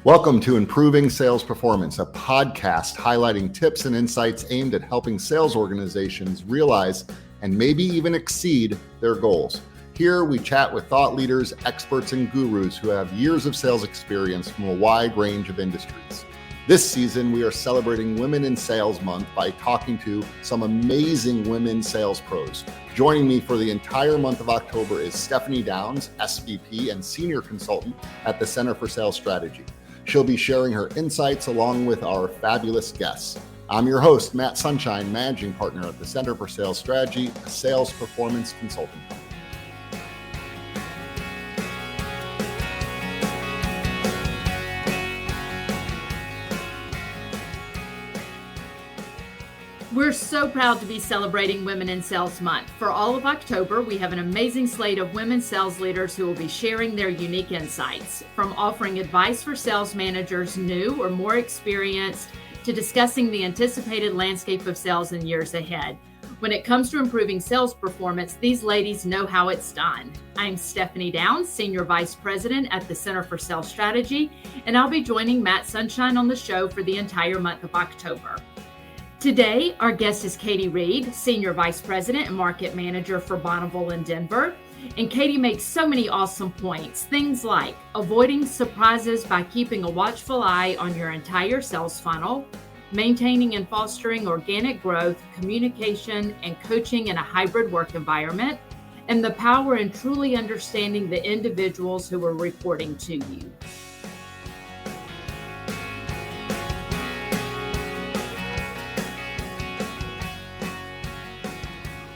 Welcome to Improving Sales Performance, a podcast highlighting tips and insights aimed at helping sales organizations realize and maybe even exceed their goals. Here we chat with thought leaders, experts, and gurus who have years of sales experience from a wide range of industries. This season, we are celebrating Women in Sales Month by talking to some amazing women sales pros. Joining me for the entire month of October is Stephanie Downs, SVP and Senior Consultant at the Center for Sales Strategy. She'll be sharing her insights along with our fabulous guests. I'm your host, Matt Sunshine, Managing Partner at the Center for Sales Strategy, a sales performance consulting company. We're so proud to be celebrating Women in Sales Month. For all of October, we have an amazing slate of women sales leaders who will be sharing their unique insights, from offering advice for sales managers new or more experienced to discussing the anticipated landscape of sales in years ahead. When it comes to improving sales performance, these ladies know how it's done. I'm Stephanie Downs, Senior Vice President at the Center for Sales Strategy, and I'll be joining Matt Sunshine on the show for the entire month of October. Today, our guest is Katie Reid, Senior Vice President and Market Manager for Bonneville in Denver. And Katie makes so many awesome points. Things like avoiding surprises by keeping a watchful eye on your entire sales funnel, maintaining and fostering organic growth, communication, and coaching in a hybrid work environment, and the power in truly understanding the individuals who are reporting to you.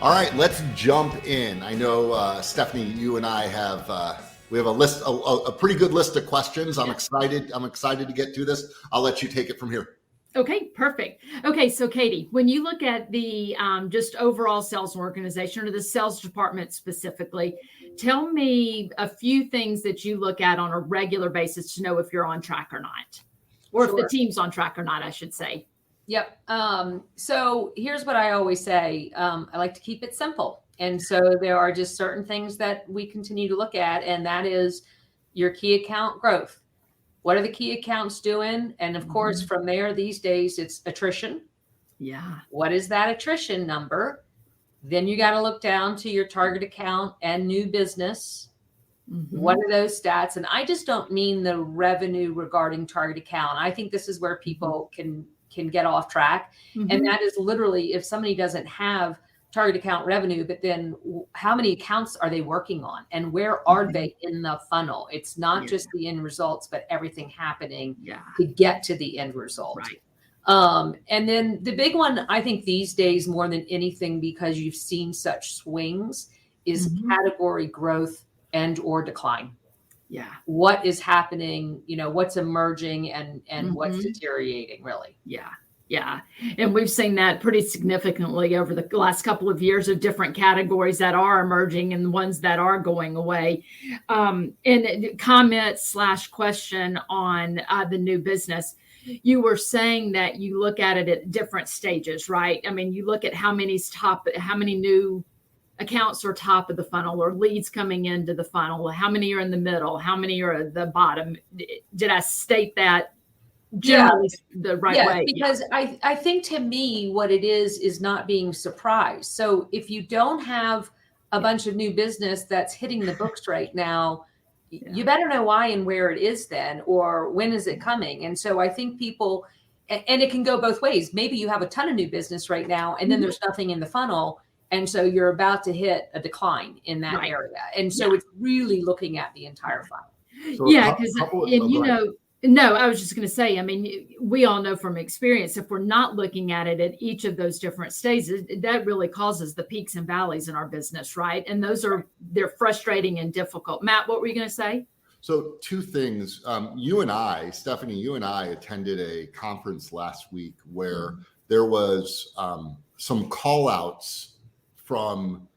All right, let's jump in. I know, Stephanie, you and I have we have a pretty good list of questions. I'm excited to get to this. I'll let you take it from here. Okay, perfect. Okay, so Katie, when you look at the just overall sales organization or the sales department specifically, tell me a few things that you look at on a regular basis to know if you're on track or not, or if the team's on track or not, I should say. Yep. So here's what I always say. I like to keep it simple. And so there are just certain things that we continue to look at, and that is your key account growth. What are the key accounts doing? And of course, from there, these days, it's attrition. Yeah. What is that attrition number? Then you got to look down to your target account and new business. What are those stats? And I just don't mean the revenue regarding target account. I think this is where people can get off track. And that is literally if somebody doesn't have target account revenue, but then how many accounts are they working on and where are they in the funnel? It's not just the end results, but everything happening to get to the end result. Right. And then the big one, I think these days more than anything, because you've seen such swings, is category growth and or decline. Yeah. What is happening, what's emerging and what's deteriorating really. Yeah. Yeah. And we've seen that pretty significantly over the last couple of years of different categories that are emerging and the ones that are going away. And comment/question on the new business. You were saying that you look at it at different stages, right? I mean, you look at how many new accounts are top of the funnel or leads coming into the funnel, how many are in the middle, how many are at the bottom. Did I state that generally the right way? Because I think to me what it is not being surprised. So if you don't have a bunch of new business that's hitting the books right now, you better know why and where it is then, or when is it coming? And so I think people, and it can go both ways. Maybe you have a ton of new business right now and then there's nothing in the funnel. And so you're about to hit a decline in that area. And so it's really looking at the entire funnel. So because I was just going to say, I mean, we all know from experience, if we're not looking at it at each of those different stages, that really causes the peaks and valleys in our business, right? And they're frustrating and difficult. Matt, what were you going to say? So two things. Stephanie, you and I attended a conference last week where there was some call outs from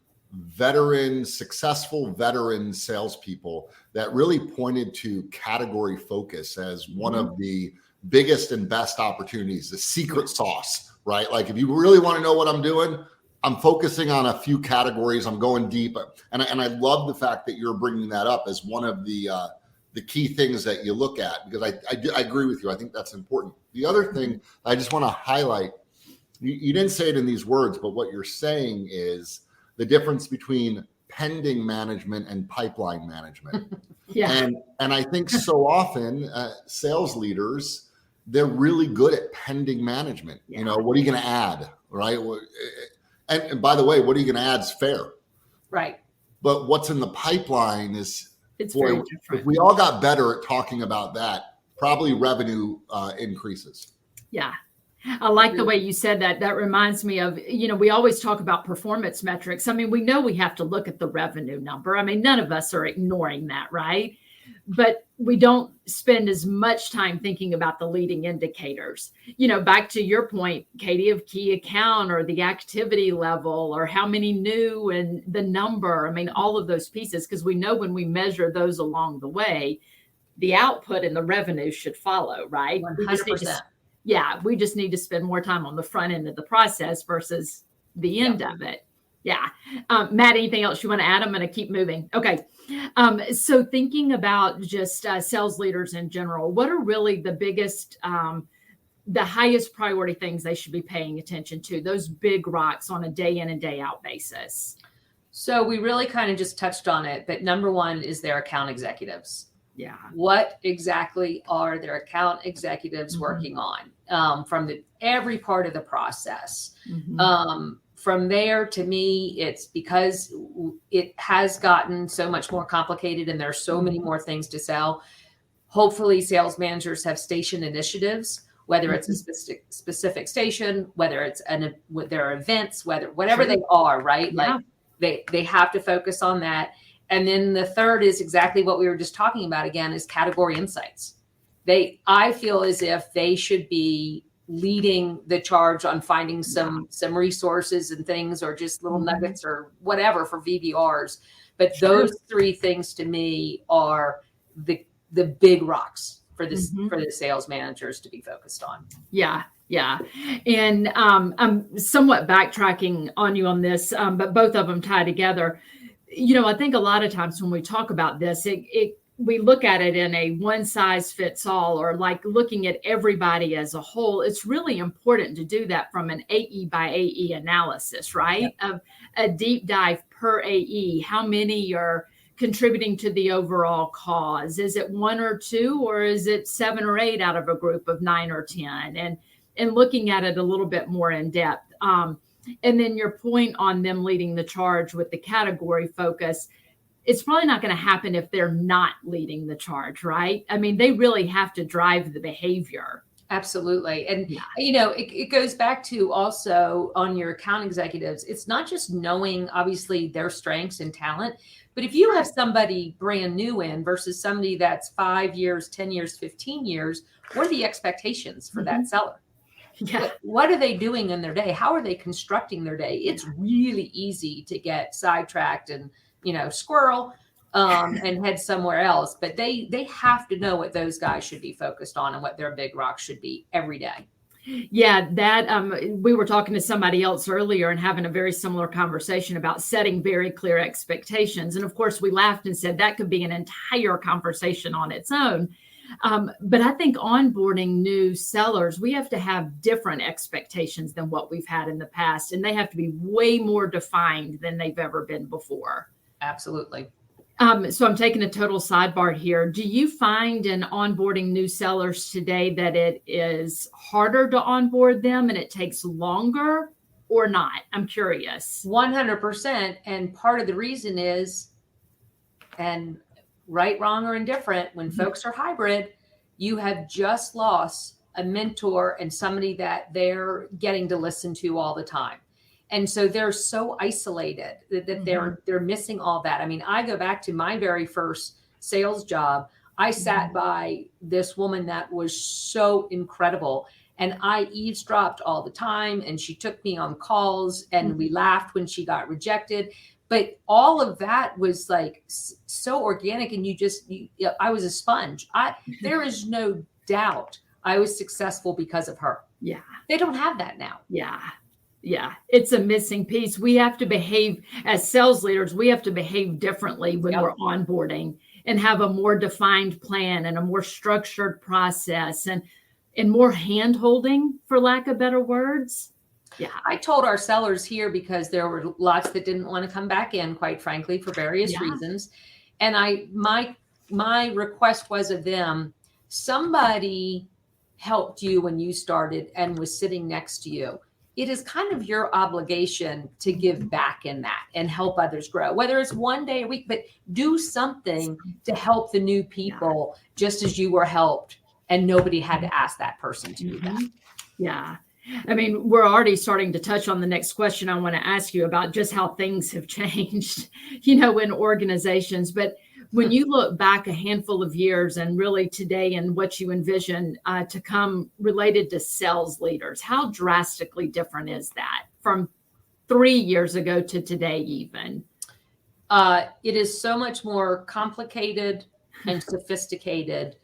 successful veteran salespeople that really pointed to category focus as one of the biggest and best opportunities, the secret sauce, right? Like if you really want to know what I'm doing, I'm focusing on a few categories. I'm going deep. And I love the fact that you're bringing that up as one of the the key things that you look at, because I agree with you. I think that's important. The other thing I just want to highlight, you didn't say it in these words, but what you're saying is the difference between pending management and pipeline management. Yeah. And I think so often sales leaders, they're really good at pending management. Yeah. You know, what are you going to add, right? And by the way, what are you going to add is fair. Right. But what's in the pipeline is, it's very different. If we all got better at talking about that, probably revenue increases. Yeah. I like the way you said that. That reminds me of, you know, we always talk about performance metrics. I mean, we know we have to look at the revenue number. I mean, none of us are ignoring that, right? But we don't spend as much time thinking about the leading indicators. You know, back to your point, Katie, of key account or the activity level or how many new and the number. I mean, all of those pieces, because we know when we measure those along the way, the output and the revenue should follow, right? 100%. We just need to spend more time on the front end of the process versus the end of it. Yeah. Matt, anything else you want to add? I'm going to keep moving. Okay. So thinking about just sales leaders in general, what are really the biggest, the highest priority things they should be paying attention to, those big rocks on a day in and day out basis? So we really kind of just touched on it, but number one is their account executives. Yeah. What exactly are their account executives working on from every part of the process? From there, to me, it's because it has gotten so much more complicated and there's so many more things to sell. Hopefully, sales managers have station initiatives, whether it's a specific station, whether it's there are events, whatever they are, right? Yeah. Like they have to focus on that. And then the third is exactly what we were just talking about again, is category insights. I feel as if they should be leading the charge on finding some resources and things, or just little nuggets or whatever for VBRs. But those three things to me are the big rocks for this for the sales managers to be focused on. Yeah. Yeah. And I'm somewhat backtracking on you on this, but both of them tie together. You know, I think a lot of times when we talk about this, we look at it in a one size fits all, or like looking at everybody as a whole. It's really important to do that from an AE by AE analysis, right? Of a deep dive per AE. How many are contributing to the overall cause? Is it one or two, or is it 7 or 8 out of a group of 9 or 10? And looking at it a little bit more in depth. And then your point on them leading the charge with the category focus, it's probably not going to happen if they're not leading the charge, right? I mean, they really have to drive the behavior. Absolutely. And, you know, it goes back to also on your account executives. It's not just knowing, obviously, their strengths and talent, but if you have somebody brand new in versus somebody that's 5 years, 10 years, 15 years, what are the expectations for that seller? Yeah. What are they doing in their day? How are they constructing their day? It's really easy to get sidetracked and, you know, squirrel and head somewhere else. But they have to know what those guys should be focused on and what their big rocks should be every day. Yeah, that we were talking to somebody else earlier and having a very similar conversation about setting very clear expectations. And of course, we laughed and said that could be an entire conversation on its own. But I think onboarding new sellers, we have to have different expectations than what we've had in the past. And they have to be way more defined than they've ever been before. Absolutely. So I'm taking a total sidebar here. Do you find in onboarding new sellers today that it is harder to onboard them and it takes longer or not? I'm curious. 100%. And part of the reason is, and right, wrong, or indifferent, when folks are hybrid, you have just lost a mentor and somebody that they're getting to listen to all the time. And so they're so isolated that they're missing all that. I mean, I go back to my very first sales job. I sat by this woman that was so incredible, and I eavesdropped all the time, and she took me on calls, and we laughed when she got rejected. But all of that was like so organic, and I was a sponge. There is no doubt I was successful because of her. Yeah. They don't have that now. Yeah. Yeah. It's a missing piece. We have to behave as sales leaders. We have to behave differently when we're onboarding. and have a more defined plan and a more structured process and more hand holding, for lack of better words. Yeah. I told our sellers here, because there were lots that didn't want to come back in, quite frankly, for various reasons. And my request was of them, somebody helped you when you started and was sitting next to you. It is kind of your obligation to give back in that and help others grow, whether it's one day a week, but do something to help the new people, just as you were helped, and nobody had to ask that person to do that. Yeah. I mean, we're already starting to touch on the next question I want to ask you about, just how things have changed, in organizations. But when you look back a handful of years and really today and what you envision to come related to sales leaders, how drastically different is that from 3 years ago to today even? It is so much more complicated and sophisticated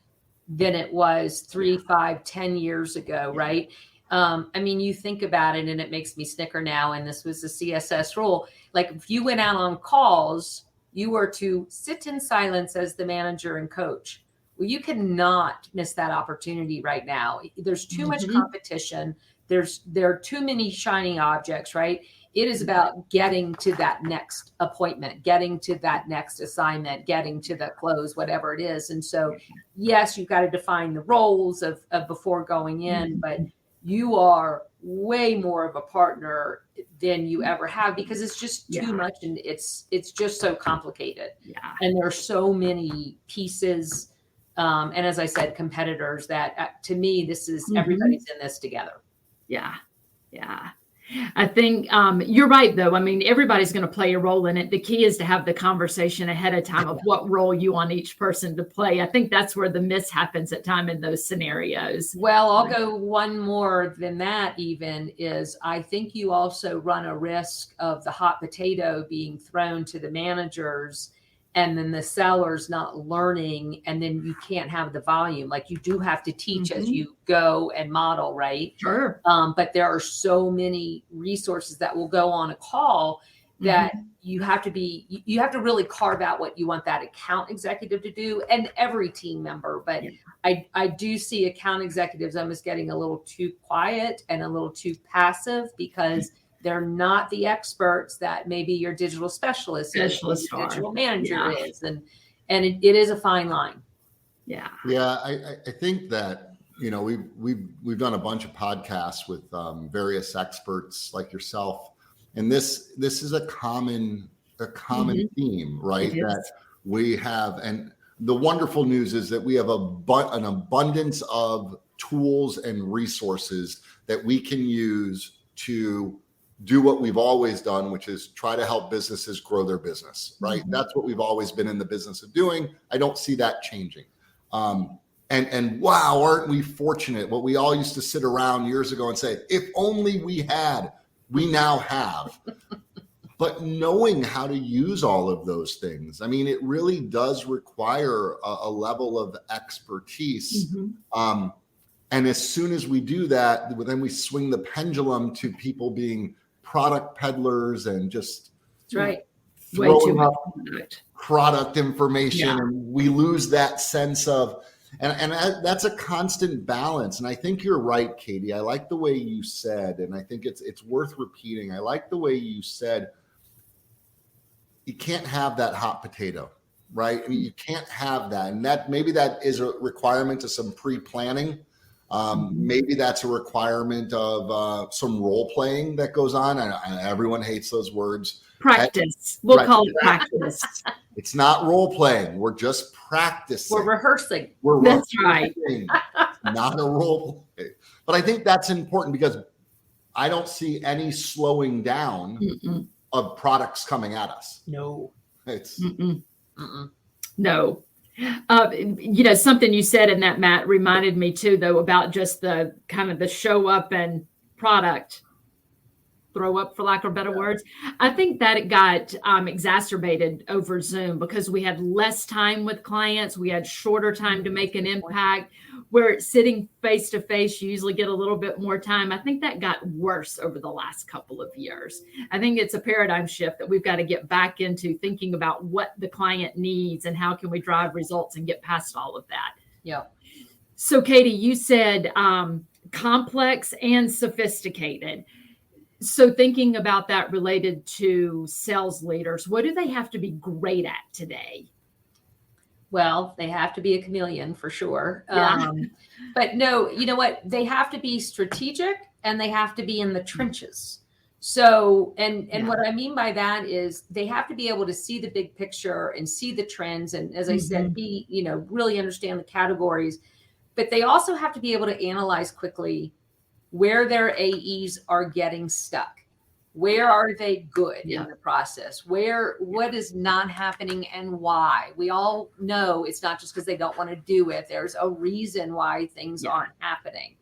than it was 3, 5, 10 years ago, right? I mean, you think about it and it makes me snicker now. And this was the CSS rule. Like, if you went out on calls, you were to sit in silence as the manager and coach. Well, you cannot miss that opportunity right now. There's too much competition. There are too many shining objects, right? It is about getting to that next appointment, getting to that next assignment, getting to the close, whatever it is. And so, yes, you've got to define the roles of before going in, but you are way more of a partner than you ever have, because it's just too much, and it's just so complicated. And there are so many pieces. And as I said, competitors that to me, this is everybody's in this together. Yeah. I think you're right, though. I mean, everybody's going to play a role in it. The key is to have the conversation ahead of time of what role you want each person to play. I think that's where the miss happens at time in those scenarios. Well, I'll go one more than that even is, I think you also run a risk of the hot potato being thrown to the managers and then the sellers not learning, and then you can't have the volume. Like, you do have to teach as you go and model, right? Sure. But there are so many resources that will go on a call that you have to really carve out what you want that account executive to do, and every team member. But I do see account executives almost getting a little too quiet and a little too passive, because they're not the experts that maybe your digital specialist is, your digital manager is. And it is a fine line. Yeah. I think that, we've done a bunch of podcasts with various experts like yourself. And this is a common theme, right? That we have. And the wonderful news is that we have an abundance of tools and resources that we can use to do what we've always done, which is try to help businesses grow their business, right? That's what we've always been in the business of doing. I don't see that changing. And wow, aren't we fortunate? What we all used to sit around years ago and say, if only we now have. But knowing how to use all of those things, I mean, it really does require a level of expertise. And as soon as we do that, then we swing the pendulum to people being product peddlers and just throwing up product information. And we lose that sense of, and that's a constant balance. And I think you're right, Katie. I like the way you said, and I think it's worth repeating. I like the way you said, you can't have that hot potato, right? I mean, you can't have that. And maybe that is a requirement of some pre-planning. Maybe that's a requirement of some role playing that goes on. And everyone hates those words. Practice. We'll call it practice. It's not role playing. We're just practicing. We're rehearsing. That's right. Not a role play. But I think that's important, because I don't see any slowing down of products coming at us. No. It's no. Something you said in that, Matt, reminded me too, though, about just the kind of the show up and product. throw up, for lack of better words. I think that it got exacerbated over Zoom because we had less time with clients. We had shorter time to make an impact. Where sitting face to face, you usually get a little bit more time. I think that got worse over the last couple of years. I think it's a paradigm shift that we've got to get back into thinking about what the client needs and how can we drive results and get past all of that. Yeah. So Katie, you said complex and sophisticated. So thinking about that related to sales leaders, what do they have to be great at today? Well, they have to be a chameleon for sure. Yeah. But no, you know what? They have to be strategic and they have to be in the trenches. So, and what I mean by that is they have to be able to see the big picture and see the trends. And as I said, be, really understand the categories, but they also have to be able to analyze quickly where their AEs are getting stuck. Where are they good in the process? What is not happening and why? We all know it's not just because they don't want to do it. There's a reason why things aren't happening.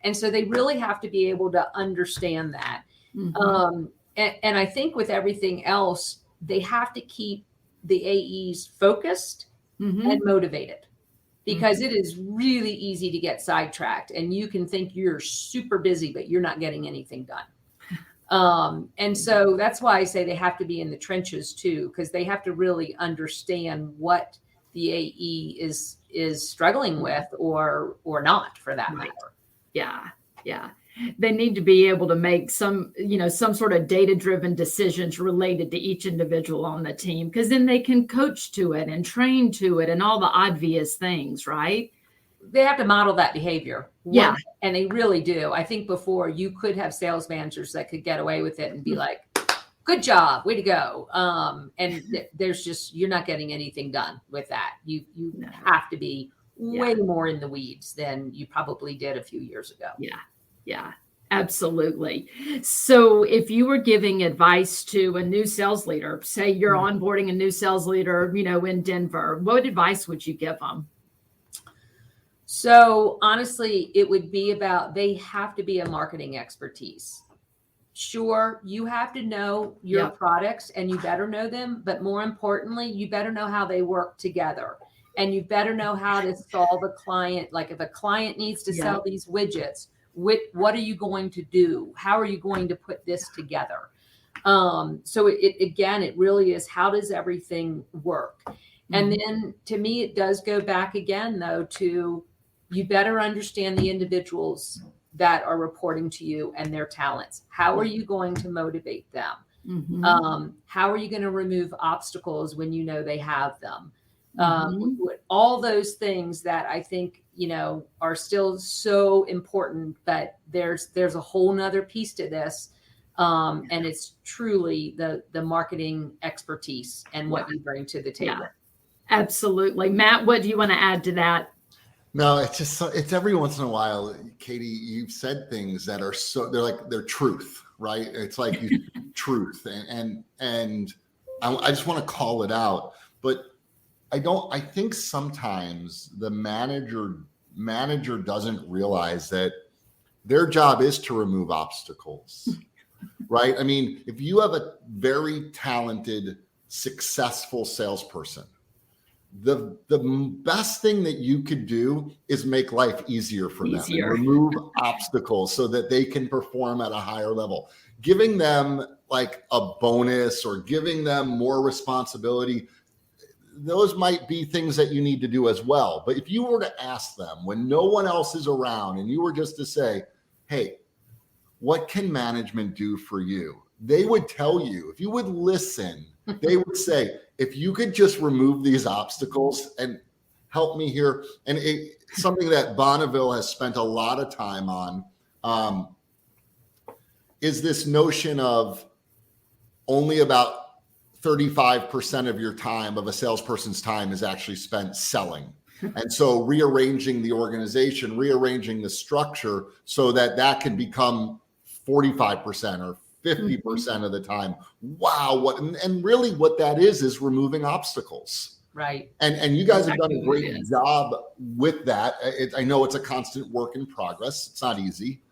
And so they really have to be able to understand that. And I think with everything else, they have to keep the AEs focused and motivated, because it is really easy to get sidetracked and you can think you're super busy, but you're not getting anything done. And so that's why I say they have to be in the trenches too, because they have to really understand what the AE is struggling with or not, for that matter. Yeah. They need to be able to make some sort of data-driven decisions related to each individual on the team, because then they can coach to it and train to it and all the obvious things, right? They have to model that behavior. Yeah. And they really do. I think before you could have sales managers that could get away with it and be like, good job, way to go. And there's just, you're not getting anything done with that. You have to be way more in the weeds than you probably did a few years ago. Yeah, absolutely. So if you were giving advice to a new sales leader, say you're onboarding a new sales leader, in Denver, what advice would you give them? So honestly, it would be about, they have to be a marketing expertise. Sure, you have to know your products and you better know them, but more importantly, you better know how they work together. And you better know how to solve a client. Like if a client needs to sell these widgets, what are you going to do? How are you going to put this together? So it really is, how does everything work? And then to me, it does go back again, though, to you better understand the individuals that are reporting to you and their talents. How are you going to motivate them? How are you going to remove obstacles when you know they have them? All those things that I think, are still so important, but there's a whole nother piece to this. And it's truly the marketing expertise and what you bring to the table. Yeah, absolutely. Matt, what do you want to add to that? No, it's every once in a while, Katie, you've said things that are they're truth, right? It's like truth. And I just want to call it out, but I think sometimes the manager doesn't realize that their job is to remove obstacles, right? I mean, if you have a very talented, successful salesperson, the best thing that you could do is make life easier for them and remove obstacles so that they can perform at a higher level. Giving them like a bonus or giving them more responsibility, those might be things that you need to do as well. But if you were to ask them when no one else is around and you were just to say, hey, what can management do for you? They would tell you, if you would listen, they would say, if you could just remove these obstacles and help me here. And something that Bonneville has spent a lot of time on is this notion of only about 35% of your time, of a salesperson's time, is actually spent selling. And so rearranging the organization, rearranging the structure so that can become 45% or 50% of the time. Wow. And really what that is removing obstacles. Right. And you guys have done a great job with that. I know it's a constant work in progress. It's not easy.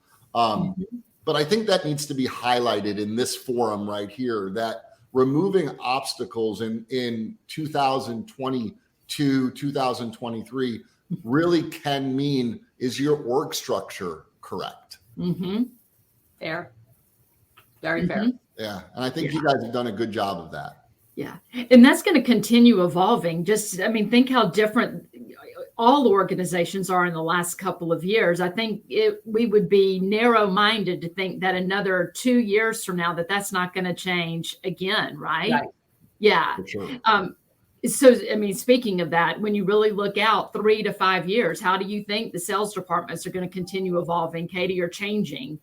But I think that needs to be highlighted in this forum right here, that removing obstacles in 2022, 2023 really can mean, is your org structure correct? Mm-hmm. Fair. Very fair. Yeah. And I think you guys have done a good job of that. Yeah. And that's going to continue evolving. Think how different all organizations are in the last couple of years. I think we would be narrow-minded to think that another 2 years from now that's not going to change again, right? Yeah. For sure. Speaking of that, when you really look out 3 to 5 years, how do you think the sales departments are going to continue evolving, Katie, or changing?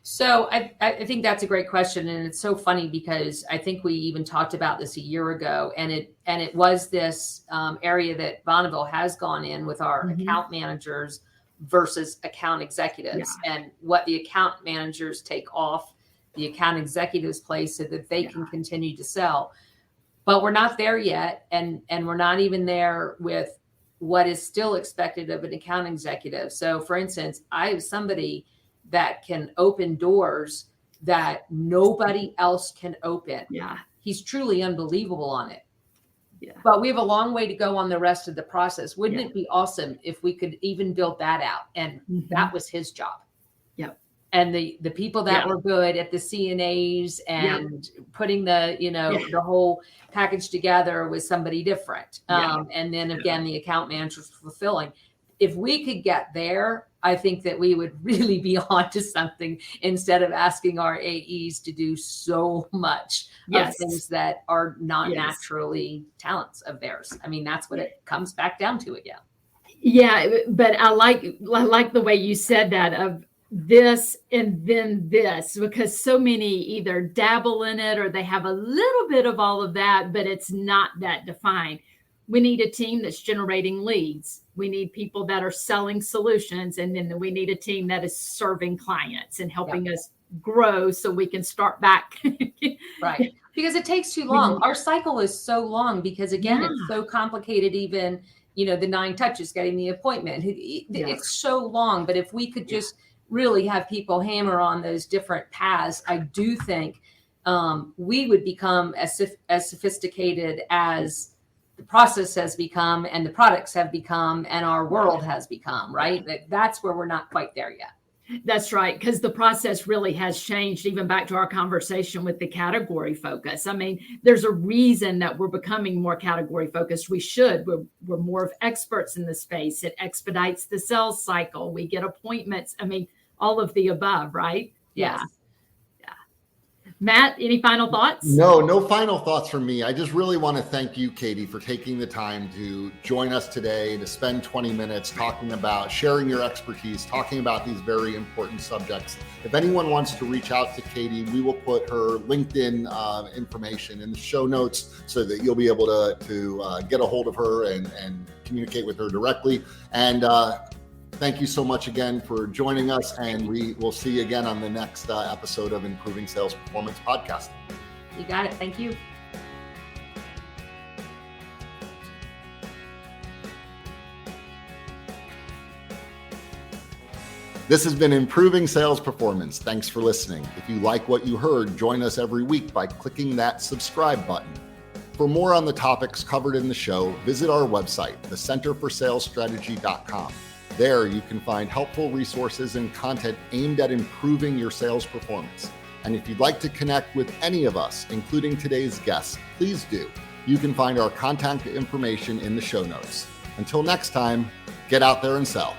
So I think that's a great question. And it's so funny because I think we even talked about this a year ago, and it was this area that Bonneville has gone in with our account managers versus account executives, and what the account managers take off the account executives' place so that they can continue to sell. But we're not there yet. And we're not even there with what is still expected of an account executive. So for instance, I have somebody that can open doors that nobody else can open. Yeah. He's truly unbelievable on it. Yeah. But we have a long way to go on the rest of the process. Wouldn't it be awesome if we could even build that out? And that was his job. Yep. And the people that were good at the CNAs and putting the whole package together was somebody different. And then again, the account managers fulfilling. If we could get there, I think that we would really be onto something instead of asking our AEs to do so much of things that are not naturally talents of theirs. I mean, that's what it comes back down to again. Yeah, but I like the way you said that, of this and then this, because so many either dabble in it or they have a little bit of all of that, but it's not that defined. We need a team that's generating leads. We need people that are selling solutions. And then we need a team that is serving clients and helping us grow so we can start back. Right. Because it takes too long. Our cycle is so long because, again, it's so complicated. Even, the 9 touches, getting the appointment. It's so long. But if we could just really have people hammer on those different paths, I do think we would become as sophisticated as the process has become and the products have become and our world has become, right? That's where we're not quite there yet. That's right. Because the process really has changed, even back to our conversation with the category focus. I mean, there's a reason that we're becoming more category focused. We should. We're more of experts in the space. It expedites the sales cycle. We get appointments. I mean, all of the above, right? Yes. Matt, any final thoughts? No final thoughts from me. I just really want to thank you, Katie, for taking the time to join us today, to spend 20 minutes sharing your expertise, talking about these very important subjects. If anyone wants to reach out to Katie, we will put her LinkedIn information in the show notes so that you'll be able to get a hold of her and communicate with her directly. And thank you so much again for joining us, and we will see you again on the next episode of Improving Sales Performance Podcast. You got it. Thank you. This has been Improving Sales Performance. Thanks for listening. If you like what you heard, join us every week by clicking that subscribe button. For more on the topics covered in the show, visit our website, thecenterforsalesstrategy.com. There, you can find helpful resources and content aimed at improving your sales performance. And if you'd like to connect with any of us, including today's guests, please do. You can find our contact information in the show notes. Until next time, get out there and sell.